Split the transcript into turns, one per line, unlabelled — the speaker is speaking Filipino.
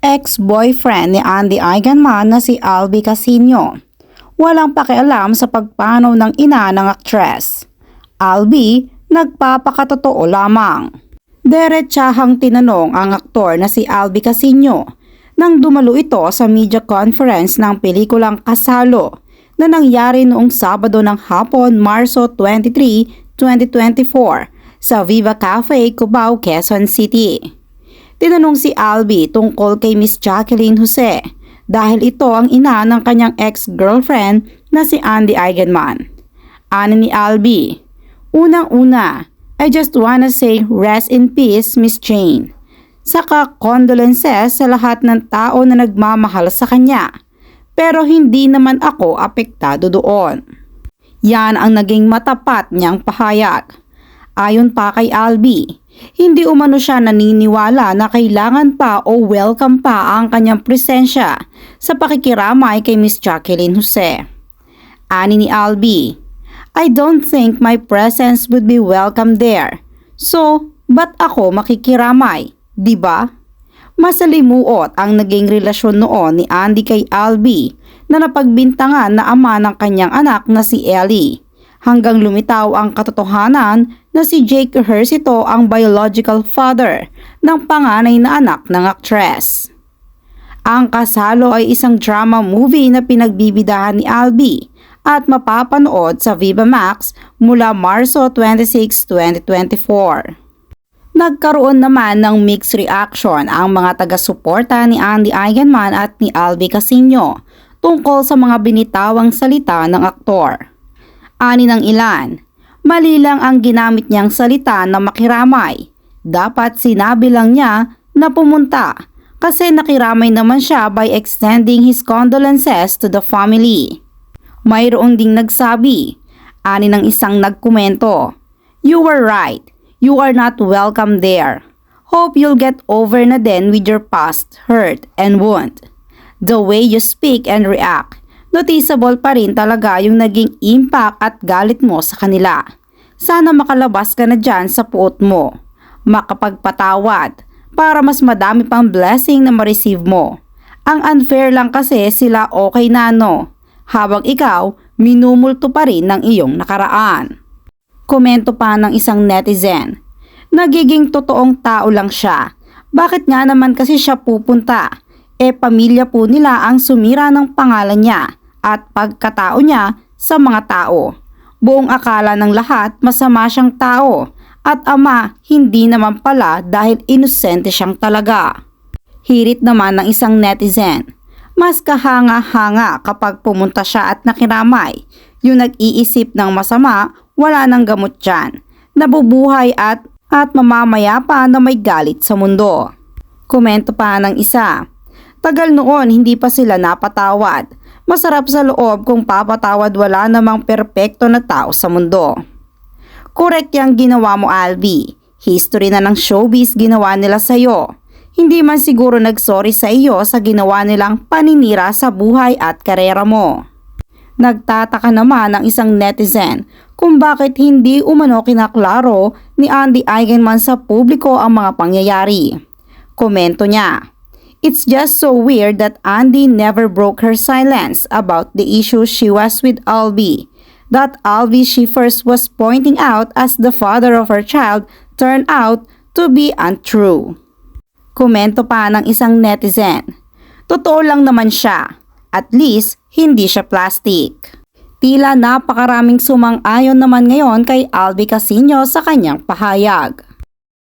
Ex-boyfriend ni Andy Eigenman na si Albi Casino. Walang pakialam sa pagpanaw ng ina ng aktres. Albi, nagpapakatotoo lamang. Deretsahang tinanong ang aktor na si Albi Casino nang dumalo ito sa media conference ng pelikulang Kasalo na nangyari noong Sabado ng hapon, Marso 23, 2024 sa Viva Cafe, Cubao, Quezon City. Tinanong si Albi tungkol kay Miss Jacqueline Jose dahil ito ang ina ng kanyang ex-girlfriend na si Andy Eigenman. Ani ni Albi, "Unang-una, I just wanna say rest in peace, Miss Jane. Saka condolences sa lahat ng tao na nagmamahal sa kanya. Pero hindi naman ako apektado doon." Yan ang naging matapat niyang pahayag. Ayon pa kay Albi, hindi umano siya naniniwala na kailangan pa o welcome pa ang kanyang presensya sa pakikiramay kay Miss Jacqueline Jose. Ani ni Albi, "I don't think my presence would be welcome there. So, ba't ako makikiramay? Diba?" Masalimuot ang naging relasyon noon ni Andy kay Albi na napagbintangan na ama ng kanyang anak na si Ellie. Hanggang lumitaw ang katotohanan na si Jake Ejercito ang biological father ng panganay na anak ng aktres. Ang Kasalo ay isang drama movie na pinagbibidahan ni Albi at mapapanood sa Viva Max mula Marso 26, 2024. Nagkaroon naman ng mixed reaction ang mga taga-suporta ni Andy Eigenman at ni Albi Casino tungkol sa mga binitawang salita ng aktor. Ani ng ilan, mali lang ang ginamit niyang salita na makiramay. Dapat sinabi lang niya na pumunta kasi nakiramay naman siya by extending his condolences to the family. Mayroon ding nagsabi, ani ng isang nagkomento, "You were right. You are not welcome there. Hope you'll get over na din with your past hurt and wound. The way you speak and react, noticeable pa rin talaga yung naging impact at galit mo sa kanila. Sana makalabas ka na dyan sa puot mo. Makapagpatawad para mas madami pang blessing na ma-receive mo. Ang unfair lang kasi sila okay na no, habang ikaw minumulto pa rin ng iyong nakaraan." Komento pa ng isang netizen, "Nagiging totoong tao lang siya. Bakit nga naman kasi siya pupunta? Pamilya po nila ang sumira ng pangalan niya at pagkatao niya sa mga tao. Buong akala ng lahat masama siyang tao at ama hindi naman pala dahil inosente siyang talaga." Hirit naman ng isang netizen, "Mas kahanga-hanga kapag pumunta siya at nakiramay. Yung nag-iisip ng masama, wala nang gamot dyan. Nabubuhay at mamamaya pa na may galit sa mundo." Komento pa ng isa, "Tagal noon hindi pa sila napatawad. Masarap sa loob kung papatawad, wala namang perpekto na tao sa mundo." Correct yung ginawa mo, Albi. History na ng showbiz ginawa nila sa'yo. Hindi man siguro nagsorry sa iyo sa ginawa nilang paninira sa buhay at karera mo. Nagtataka naman ang isang netizen kung bakit hindi umano kinaklaro ni Andy Eigenman sa publiko ang mga pangyayari. Komento niya, "It's just so weird that Andy never broke her silence about the issue she was with Albi. That Albi she first was pointing out as the father of her child turned out to be untrue." Komento pa ng isang netizen, "Totoo lang naman siya. At least, hindi siya plastic." Tila napakaraming sumang-ayon naman ngayon kay Albi Casino sa kanyang pahayag.